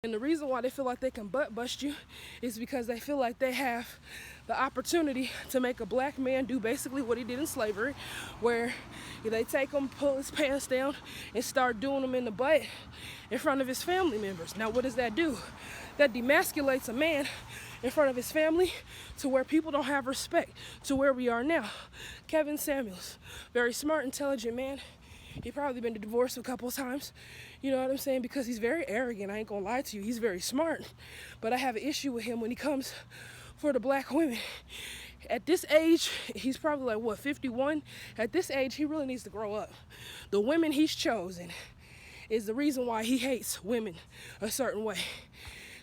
And the reason why they feel like they can butt bust you is because they feel like they have the opportunity to make a black man do basically what he did in slavery, where they take him, pull his pants down, and start doing him in the butt in front of his family members. Now, what does that do? That demasculates a man in front of his family to where people don't have respect, to where we are now. Kevin Samuels, very smart, intelligent man. He probably been divorced a couple of times, you know what I'm saying, because he's very arrogant. I ain't gonna lie to you, he's very smart, but I have an issue with him when he comes for the black women. At this age, he's probably like, what, 51? At this age, he really needs to grow up. The women he's chosen is the reason why he hates women a certain way.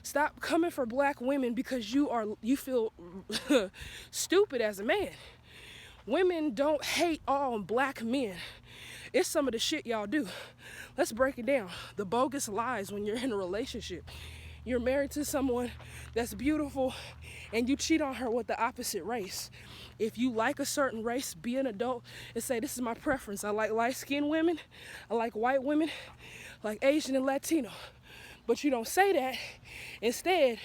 Stop coming for black women because you feel stupid as a man. Women don't hate all black men. It's some of the shit y'all do. Let's break it down. The bogus lies when you're in a relationship. You're married to someone that's beautiful and you cheat on her with the opposite race. If you like a certain race, be an adult and say, this is my preference. I like light-skinned women. I like white women. I like Asian and Latino. But you don't say that. Instead,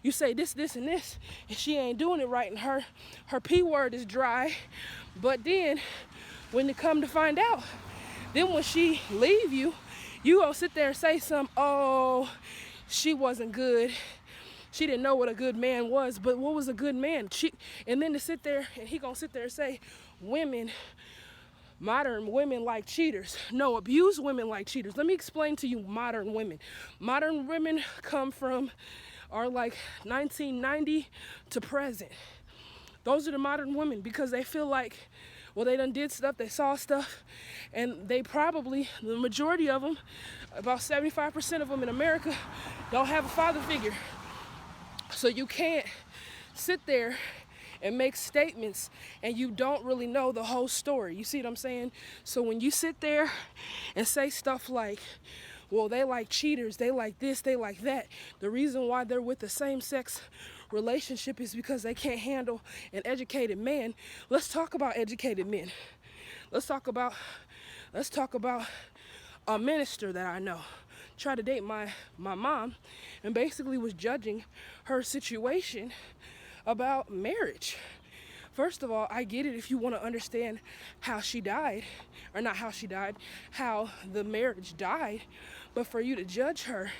you say this, and this, and she ain't doing it right, and her P word is dry. But then, when it come to find out, then when she leave you, you gonna sit there and say something, oh, she wasn't good. She didn't know what a good man was, but what was a good man? And then to sit there, and he gonna sit there and say, modern women like cheaters. No, abused women like cheaters. Let me explain to you modern women. Modern women are like 1990 to present. Those are the modern women because they feel like, well, they done did stuff, they saw stuff, and they probably, the majority of them, about 75% of them in America, don't have a father figure. So you can't sit there and make statements and you don't really know the whole story. You see what I'm saying? So when you sit there and say stuff like, well, they like cheaters, they like this, they like that, the reason why they're with the same-sex relationship is because they can't handle an educated man. Let's talk about educated men. Let's talk about a minister that I know. Tried to date my mom and basically was judging her situation about marriage. First of all, I get it if you want to understand how she died, or not how she died, how the marriage died, but for you to judge her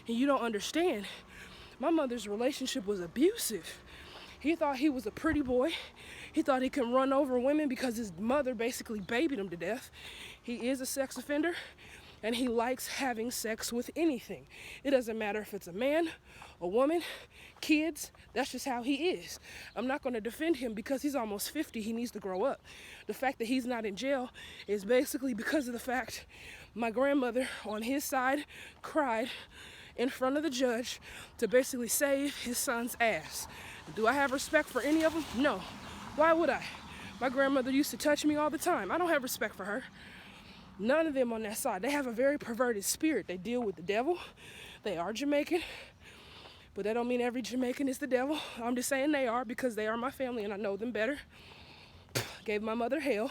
and you don't understand, my mother's relationship was abusive. He thought he was a pretty boy. He thought he could run over women because his mother basically babied him to death. He is a sex offender and he likes having sex with anything. It doesn't matter if it's a man, a woman, kids, that's just how he is. I'm not going to defend him because he's almost 50, he needs to grow up. The fact that he's not in jail is basically because of the fact my grandmother on his side cried in front of the judge to basically save his son's ass. Do I have respect for any of them? No. Why would I? My grandmother used to touch me all the time. I don't have respect for her. None of them on that side. They have a very perverted spirit. They deal with the devil. They are Jamaican. But that don't mean every Jamaican is the devil. I'm just saying they are because they are my family and I know them better. Gave my mother hell.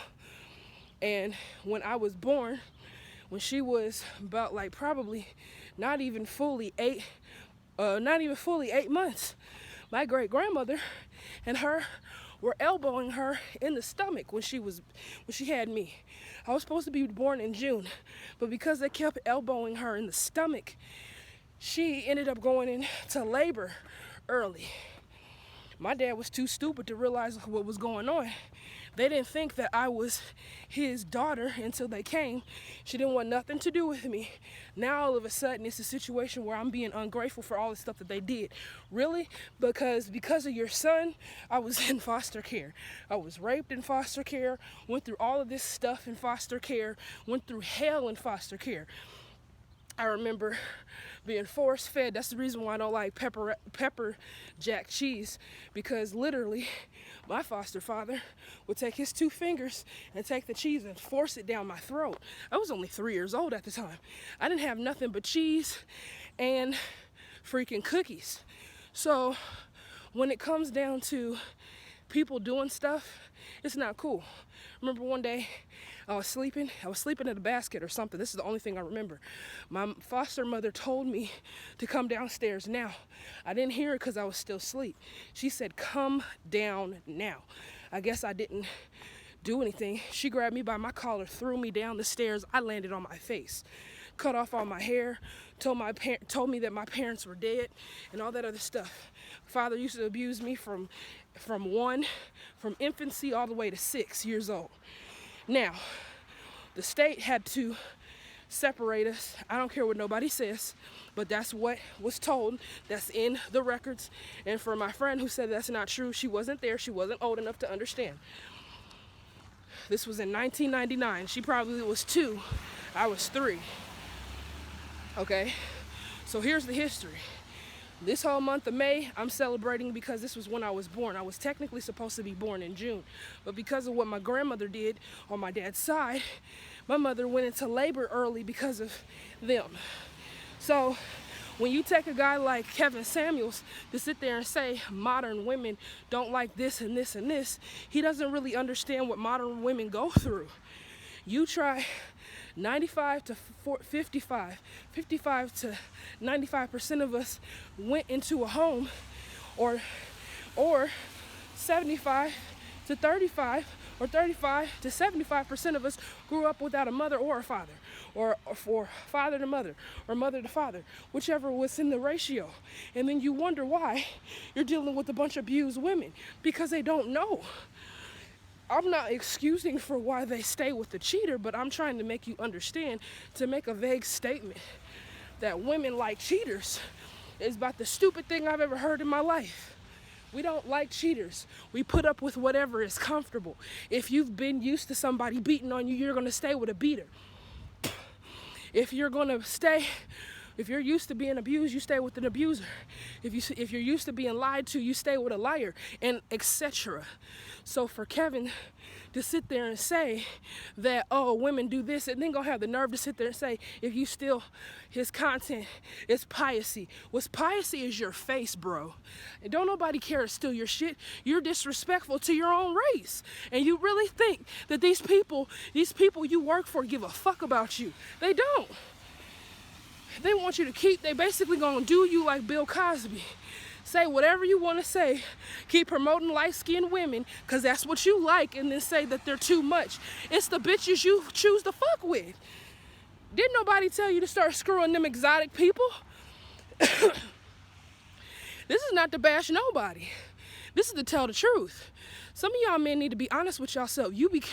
And when I was born, when she was about like probably not even fully 8 months, my great grandmother and her were elbowing her in the stomach when she had me. I was supposed to be born in June, but because they kept elbowing her in the stomach, she ended up going into labor early. My dad was too stupid to realize what was going on. They didn't think that I was his daughter until they came. She didn't want nothing to do with me. Now all of a sudden it's a situation where I'm being ungrateful for all the stuff that they did. Really? Because of your son, I was in foster care. I was raped in foster care, went through all of this stuff in foster care, went through hell in foster care. I remember being force fed. That's the reason why I don't like pepper jack cheese, because literally my foster father would take his 2 fingers and take the cheese and force it down my throat. I was only 3 years old at the time. I didn't have nothing but cheese and freaking cookies. So when it comes down to people doing stuff, it's not cool. Remember one day I was sleeping in a basket or something. This is the only thing I remember. My foster mother told me to come downstairs now. I didn't hear it because I was still asleep. She said, come down now. I guess I didn't do anything. She grabbed me by my collar, threw me down the stairs. I landed on my face, cut off all my hair, told me that my parents were dead and all that other stuff. Father used to abuse me from infancy all the way to 6 years old. Now, the state had to separate us. I don't care what nobody says, but that's what was told. That's in the records. And for my friend who said that's not true, she wasn't there. She wasn't old enough to understand. This was in 1999. She probably was 2. I was 3. Okay? So here's the history. This whole month of May, I'm celebrating because this was when I was born. I was technically supposed to be born in June, but because of what my grandmother did on my dad's side, my mother went into labor early because of them. So when you take a guy like Kevin Samuels to sit there and say modern women don't like this and this and this, he doesn't really understand what modern women go through. You try 95 to 55 to 95% of us went into a home, or 75 to 35 or 35 to 75% of us grew up without a mother or a father, or father to mother or mother to father, whichever was in the ratio. And then you wonder why you're dealing with a bunch of abused women, because they don't know. I'm not excusing for why they stay with the cheater, but I'm trying to make you understand, to make a vague statement that women like cheaters is about the stupid thing I've ever heard in my life. We don't like cheaters. We put up with whatever is comfortable. If you've been used to somebody beating on you, you're going to stay with a beater. If you're used to being abused, you stay with an abuser. If you're used to being lied to, you stay with a liar, and etc. So for Kevin to sit there and say that, oh, women do this, and then gonna have the nerve to sit there and say, if you steal his content, it's piracy. What's piracy is your face, bro. And don't nobody care to steal your shit. You're disrespectful to your own race. And you really think that these people you work for give a fuck about you. They don't. They want you to they basically gonna do you like Bill Cosby. Say whatever you want to say, keep promoting light-skinned women because that's what you like, and then say that they're too much. It's the bitches you choose to fuck with. Didn't nobody tell you to start screwing them exotic people? This is not to bash nobody. This is to tell the truth. Some of y'all men need to be honest with yourself. You be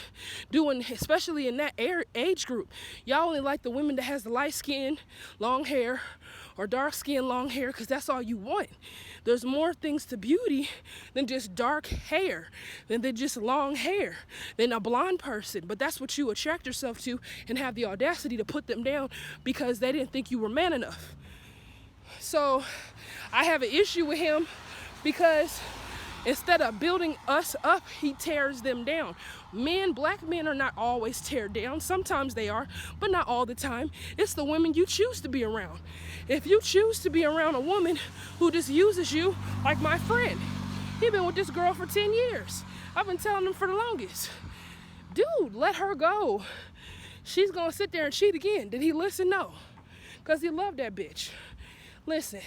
doing, especially in that age group, y'all only like the women that has the light skin, long hair, or dark skin, long hair, because that's all you want. There's more things to beauty than just dark hair, than just long hair, than a blonde person. But that's what you attract yourself to and have the audacity to put them down because they didn't think you were man enough. So I have an issue with him because instead of building us up, he tears them down. Black men are not always teared down. Sometimes they are, but not all the time. It's the women you choose to be around. If you choose to be around a woman who just uses you, like my friend, he been with this girl for 10 years. I've been telling him for the longest. Dude, let her go. She's gonna sit there and cheat again. Did he listen? No, because he loved that bitch. Listen.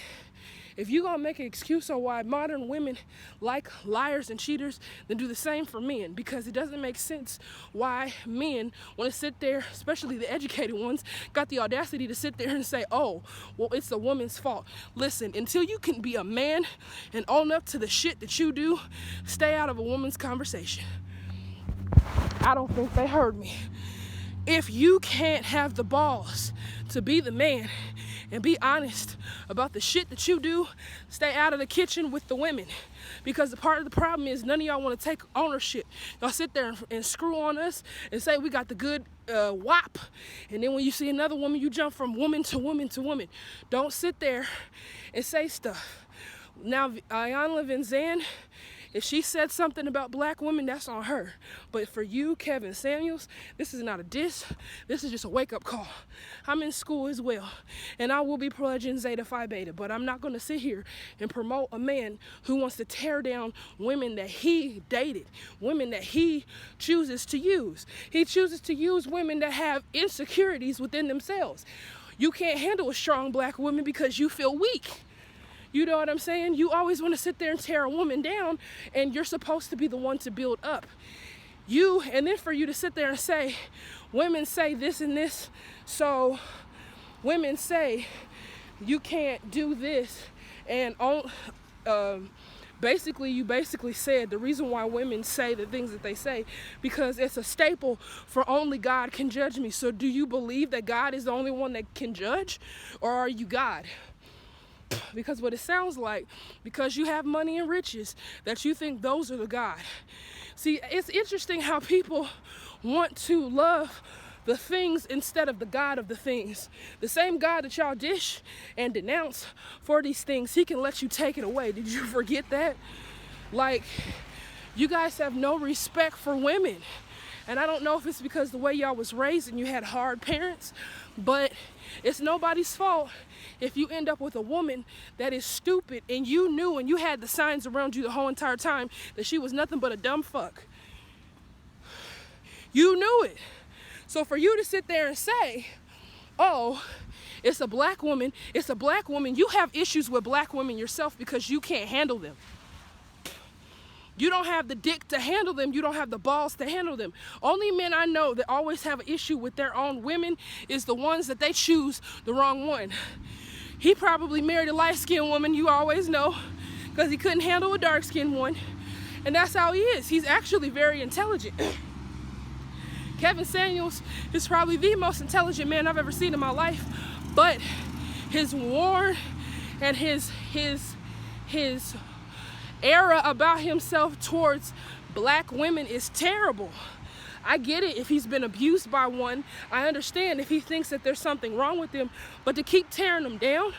If you're going to make an excuse on why modern women like liars and cheaters, then do the same for men, because it doesn't make sense why men want to sit there, especially the educated ones, got the audacity to sit there and say, oh, well, it's the woman's fault. Listen, until you can be a man and own up to the shit that you do, stay out of a woman's conversation. I don't think they heard me. If you can't have the balls to be the man and be honest about the shit that you do, stay out of the kitchen with the women. Because part of the problem is none of y'all want to take ownership. Y'all sit there and screw on us and say we got the good wop. And then when you see another woman, you jump from woman to woman to woman. Don't sit there and say stuff. Now, Iyanla Vanzant, If she said something about black women, that's on her. But for you, Kevin Samuels, this is not a diss. This is just a wake-up call. I'm in school as well, and I will be pledging Zeta Phi Beta, but I'm not going to sit here and promote a man who wants to tear down women that he dated, women that he chooses to use. He chooses to use women that have insecurities within themselves. You can't handle a strong black woman because you feel weak. You know what I'm saying? You always want to sit there and tear a woman down, and you're supposed to be the one to build up. And then for you to sit there and say, women say this and this, so women say you can't do this, and you basically said the reason why women say the things that they say, because it's a staple for only God can judge me. So do you believe that God is the only one that can judge, or are you God? Because what it sounds like, because you have money and riches, that you think those are the God. See, it's interesting how people want to love the things instead of the God of the things. The same God that y'all dish and denounce for these things, he can let you take it away. Did you forget that? Like, you guys have no respect for women. And I don't know if it's because the way y'all was raised and you had hard parents, but it's nobody's fault if you end up with a woman that is stupid and you knew and you had the signs around you the whole entire time that she was nothing but a dumb fuck. You knew it. So for you to sit there and say, oh, it's a black woman, you have issues with black women yourself because you can't handle them. You don't have the dick to handle them. You don't have the balls to handle them. Only men I know that always have an issue with their own women is the ones that they choose the wrong one. He probably married a light-skinned woman, you always know, because he couldn't handle a dark-skinned one. And that's how he is. He's actually very intelligent. Kevin Samuels is probably the most intelligent man I've ever seen in my life, but his warn and his era about himself towards black women is terrible. I get it if he's been abused by one. I understand if he thinks that there's something wrong with him, but to keep tearing them down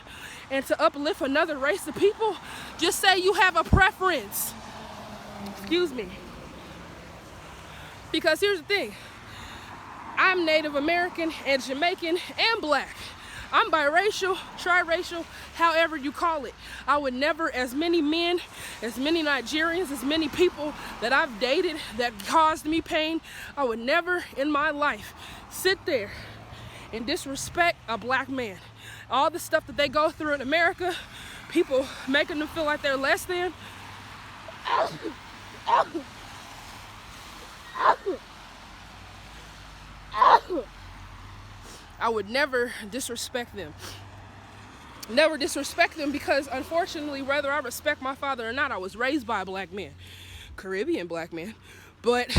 and to uplift another race of people, just say you have a preference. Excuse me. Because here's the thing. I'm Native American and Jamaican and black. I'm biracial, triracial, however you call it. I would never, as many men, as many Nigerians, as many people that I've dated that caused me pain, I would never in my life sit there and disrespect a black man. All the stuff that they go through in America, people making them feel like they're less than. I would never disrespect them. Never disrespect them because, unfortunately, whether I respect my father or not, I was raised by a black man, Caribbean black man. But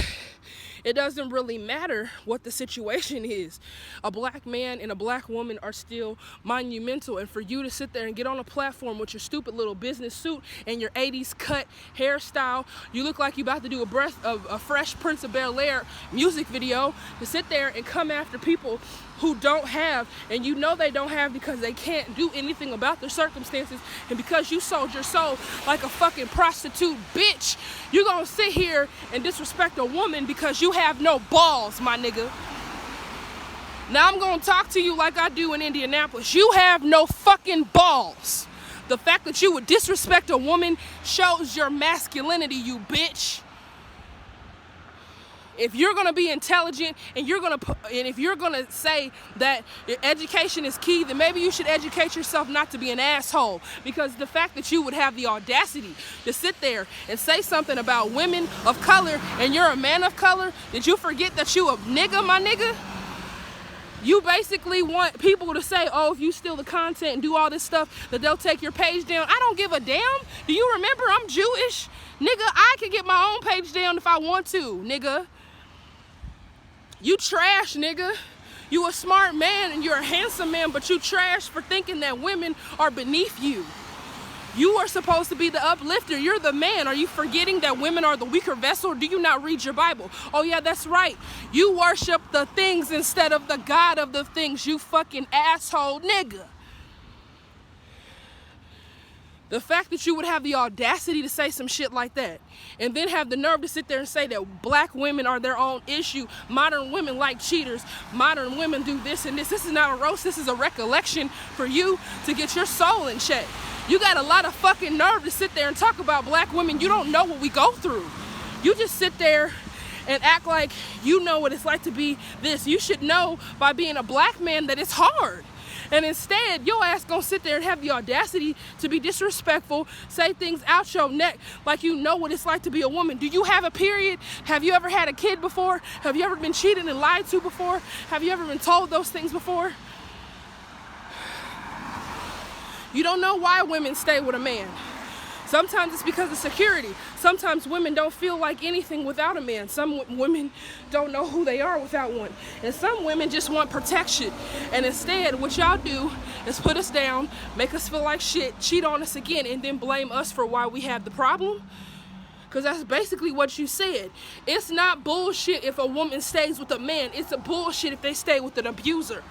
it doesn't really matter what the situation is. A black man and a black woman are still monumental. And for you to sit there and get on a platform with your stupid little business suit and your 80s cut hairstyle, you look like you about to do a Fresh Prince of Bel-Air music video, to sit there and come after people who don't have, and you know they don't have because they can't do anything about their circumstances, and because you sold your soul like a fucking prostitute bitch, you're gonna sit here and disrespect a woman because you have no balls, my nigga. Now I'm gonna talk to you like I do in Indianapolis. You have no fucking balls. The fact that you would disrespect a woman shows your masculinity, you bitch. If you're gonna be intelligent and if you're gonna say that education is key, then maybe you should educate yourself not to be an asshole. Because the fact that you would have the audacity to sit there and say something about women of color and you're a man of color, did you forget that you a nigga, my nigga? You basically want people to say, oh, if you steal the content and do all this stuff, that they'll take your page down. I don't give a damn. Do you remember I'm Jewish? Nigga, I can get my own page down if I want to, nigga. You trash, nigga. You a smart man and you're a handsome man, but you trash for thinking that women are beneath you. You are supposed to be the uplifter. You're the man. Are you forgetting that women are the weaker vessel? Or do you not read your Bible? Oh yeah, that's right. You worship the things instead of the God of the things, you fucking asshole nigga. The fact that you would have the audacity to say some shit like that, and then have the nerve to sit there and say that black women are their own issue, modern women like cheaters, modern women do this and this. This is not a roast, this is a recollection for you to get your soul in check. You got a lot of fucking nerve to sit there and talk about black women. You don't know what we go through. You just sit there and act like you know what it's like to be this. You should know by being a black man that it's hard. And instead, your ass gonna sit there and have the audacity to be disrespectful, say things out your neck like you know what it's like to be a woman. Do you have a period? Have you ever had a kid before? Have you ever been cheated and lied to before? Have you ever been told those things before? You don't know why women stay with a man. Sometimes it's because of security. Sometimes women don't feel like anything without a man. Some women don't know who they are without one. And some women just want protection. And instead, what y'all do is put us down, make us feel like shit, cheat on us again, and then blame us for why we have the problem. Because that's basically what you said. It's not bullshit if a woman stays with a man. It's a bullshit if they stay with an abuser.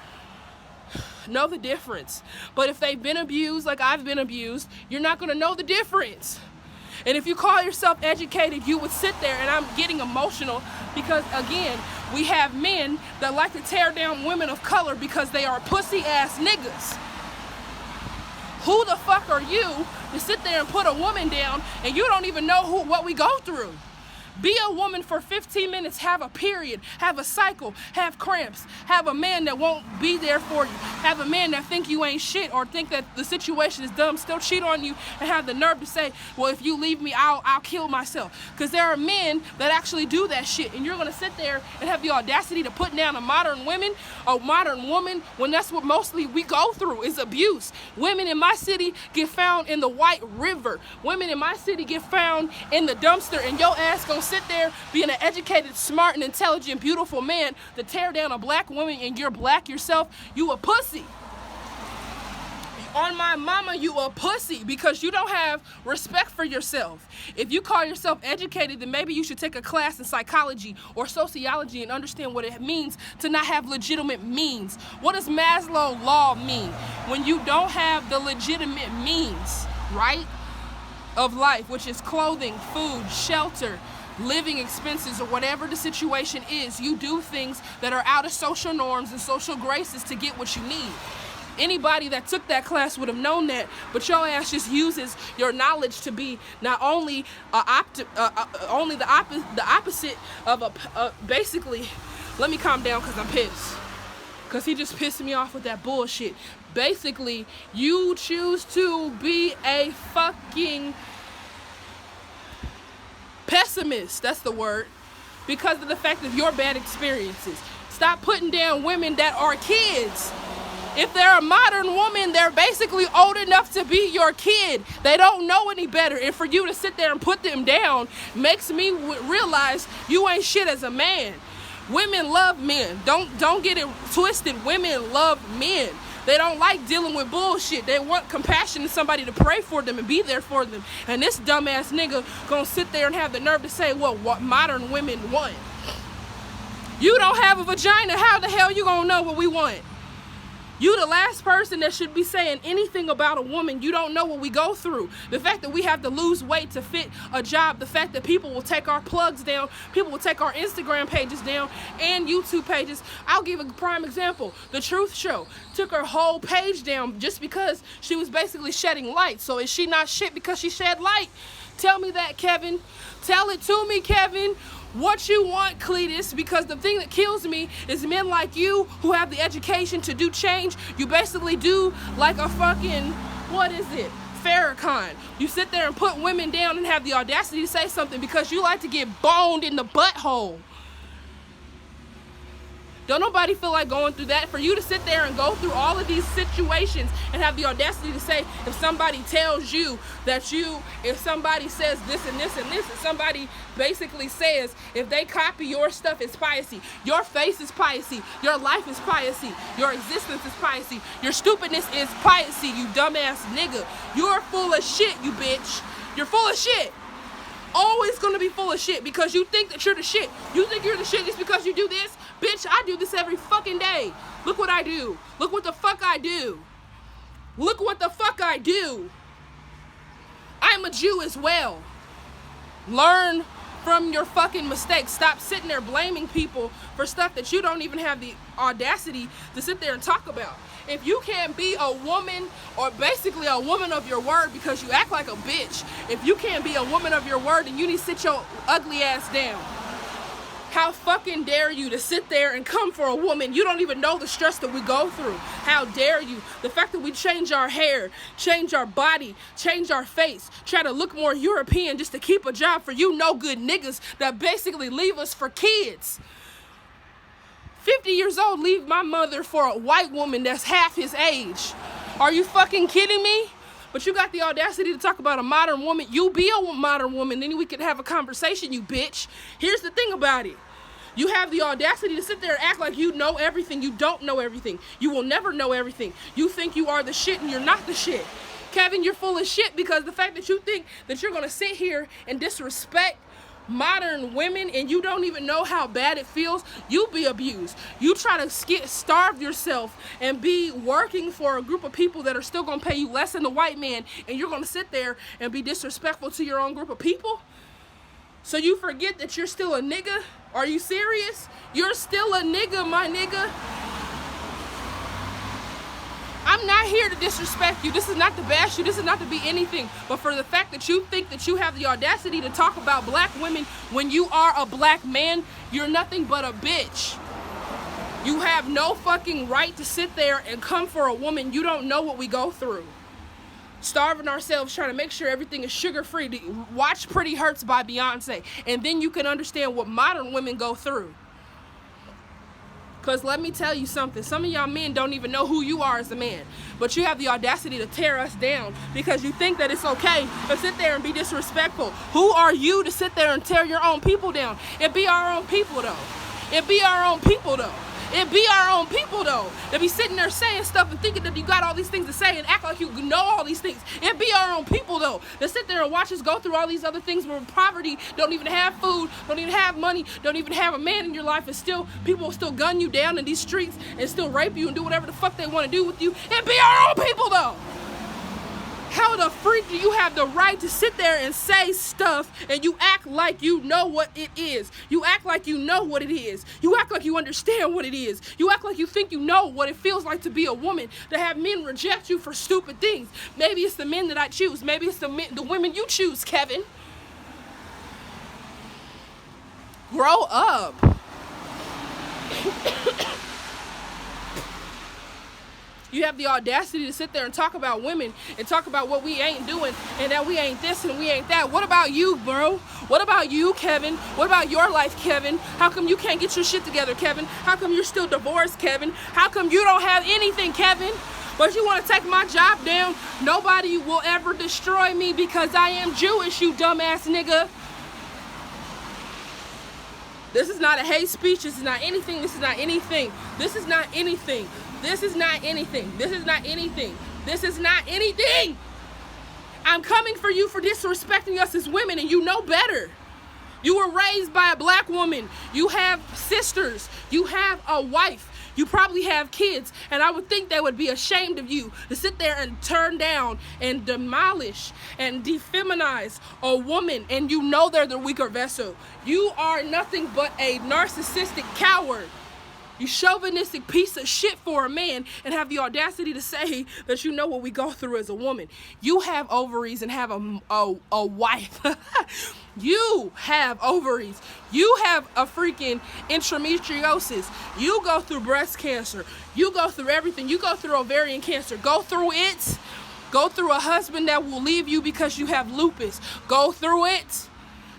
Know the difference. But if they've been abused like I've been abused, you're not going to know the difference. And if you call yourself educated, you would sit there, and I'm getting emotional because, again, we have men that like to tear down women of color because they are pussy ass niggas. Who the fuck are you to sit there and put a woman down and you don't even know what we go through? Be a woman for 15 minutes, have a period, have a cycle, have cramps, have a man that won't be there for you, have a man that think you ain't shit or think that the situation is dumb, still cheat on you, and have the nerve to say, well, if you leave me, I'll kill myself. Because there are men that actually do that shit, and you're going to sit there and have the audacity to put down a modern woman when that's what mostly we go through is abuse. Women in my city get found in the White River. Women in my city get found in the dumpster, and your ass gonna sit there being an educated, smart, and intelligent, beautiful man to tear down a black woman, and you're black yourself. You a pussy. On my mama, you a pussy because you don't have respect for yourself. If you call yourself educated, then maybe you should take a class in psychology or sociology and understand what it means to not have legitimate means. What does Maslow's law mean? When you don't have the legitimate means, right, of life, which is clothing, food, shelter, living expenses, or whatever the situation is, you do things that are out of social norms and social graces to get what you need. Anybody that took that class would have known that, but your ass just uses your knowledge to be not only the opposite of basically. Let me calm down because I'm pissed. Because he just pissed me off with that bullshit. Basically, you choose to be a fucking pessimist, that's the word, because of the fact of your bad experiences. Stop putting down women that are kids. If they're a modern woman, they're basically old enough to be your kid. They don't know any better. And for you to sit there and put them down makes me realize you ain't shit as a man. Women love men. Don't get it twisted. Women love men. They don't like dealing with bullshit. They want compassion and somebody to pray for them and be there for them. And this dumbass nigga gonna sit there and have the nerve to say what modern women want. You don't have a vagina. How the hell you gonna know what we want? You the last person that should be saying anything about a woman. You don't know what we go through. The fact that we have to lose weight to fit a job. The fact that people will take our plugs down. People will take our Instagram pages down and YouTube pages. I'll give a prime example. The Truth Show took her whole page down just because she was basically shedding light. So is she not shit because she shed light? Tell me that, Kevin. Tell it to me, Kevin. What you want, Cletus, because the thing that kills me is men like you who have the education to do change. You basically do like a fucking, what is it, Farrakhan. You sit there and put women down and have the audacity to say something because you like to get boned in the butthole. Don't nobody feel like going through that. For you to sit there and go through all of these situations and have the audacity to say, if somebody tells you that if somebody says this and this and this, if somebody basically says, if they copy your stuff, it's piracy. Your face is piracy. Your life is piracy. Your existence is piracy. Your stupidness is piracy, you dumbass nigga. You're full of shit, you bitch. You're full of shit. Always gonna be full of shit because you think that you're the shit. You think you're the shit just because you do this? Bitch, I do this every fucking day. Look what I do. Look what the fuck I do. Look what the fuck I do. I'm a Jew as well. Learn from your fucking mistakes. Stop sitting there blaming people for stuff that you don't even have the audacity to sit there and talk about. If you can't be a woman, or basically a woman of your word because you act like a bitch, if you can't be a woman of your word, then you need to sit your ugly ass down. How fucking dare you to sit there and come for a woman? You don't even know the stress that we go through. How dare you? The fact that we change our hair, change our body, change our face, try to look more European just to keep a job for you no good niggas that basically leave us for kids. 50 years old, leave my mother for a white woman that's half his age. Are you fucking kidding me? But you got the audacity to talk about a modern woman. You be a modern woman, then we could have a conversation, you bitch. Here's the thing about it. You have the audacity to sit there and act like you know everything. You don't know everything. You will never know everything. You think you are the shit and you're not the shit. Kevin, you're full of shit because the fact that you think that you're going to sit here and disrespect modern women and you don't even know how bad it feels, you be abused. You try to starve yourself and be working for a group of people that are still going to pay you less than the white man, and you're going to sit there and be disrespectful to your own group of people? So you forget that you're still a nigga? Are you serious? You're still a nigga, my nigga. I'm not here to disrespect you. This is not to bash you. This is not to be anything. But for the fact that you think that you have the audacity to talk about black women when you are a black man, you're nothing but a bitch. You have no fucking right to sit there and come for a woman. You don't know what we go through. Starving ourselves, trying to make sure everything is sugar-free. Watch Pretty Hurts by Beyonce, and then you can understand what modern women go through. Because let me tell you something. Some of y'all men don't even know who you are as a man. But you have the audacity to tear us down because you think that it's okay to sit there and be disrespectful. Who are you to sit there and tear your own people down? It be our own people, though. It be our own people, though. It be our own people, though, that be sitting there saying stuff and thinking that you got all these things to say and act like you know all these things. It be our own people, though, that sit there and watch us go through all these other things where poverty, don't even have food, don't even have money, don't even have a man in your life, and still people will still gun you down in these streets and still rape you and do whatever the fuck they want to do with you. It be our own people, though. How the freak do you have the right to sit there and say stuff and you act like you know what it is? You act like you know what it is. You act like you understand what it is. You act like you think you know what it feels like to be a woman, to have men reject you for stupid things. Maybe it's the men that I choose. Maybe it's the women you choose, Kevin. Grow up. You have the audacity to sit there and talk about women and talk about what we ain't doing and that we ain't this and we ain't that. What about you, bro? What about you, Kevin? What about your life, Kevin? How come you can't get your shit together, Kevin? How come you're still divorced, Kevin? How come you don't have anything, Kevin? But you want to take my job down? Nobody will ever destroy me because I am Jewish, you dumbass nigga. This is not a hate speech. This is not anything. This is not anything. This is not anything. This is not anything. This is not anything. This is not anything. I'm coming for you for disrespecting us as women, and you know better. You were raised by a black woman. You have sisters. You have a wife. You probably have kids, and I would think they would be ashamed of you to sit there and turn down and demolish and defeminize a woman, and you know they're the weaker vessel. You are nothing but a narcissistic coward. You chauvinistic piece of shit for a man and have the audacity to say that you know what we go through as a woman. You have ovaries and have a wife. You have ovaries. You have a freaking endometriosis. You go through breast cancer. You go through everything. You go through ovarian cancer. Go through it. Go through a husband that will leave you because you have lupus. Go through it.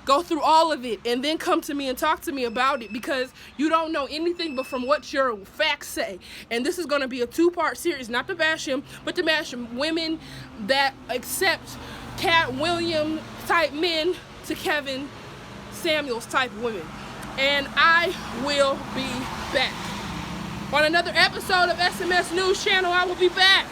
Go through all of it and then come to me and talk to me about it because you don't know anything but from what your facts say. And this is going to be a two-part series, not to bash him, but to bash women that accept Cat Williams type men to Kevin Samuels type women. And I will be back. On another episode of SMS News Channel, I will be back.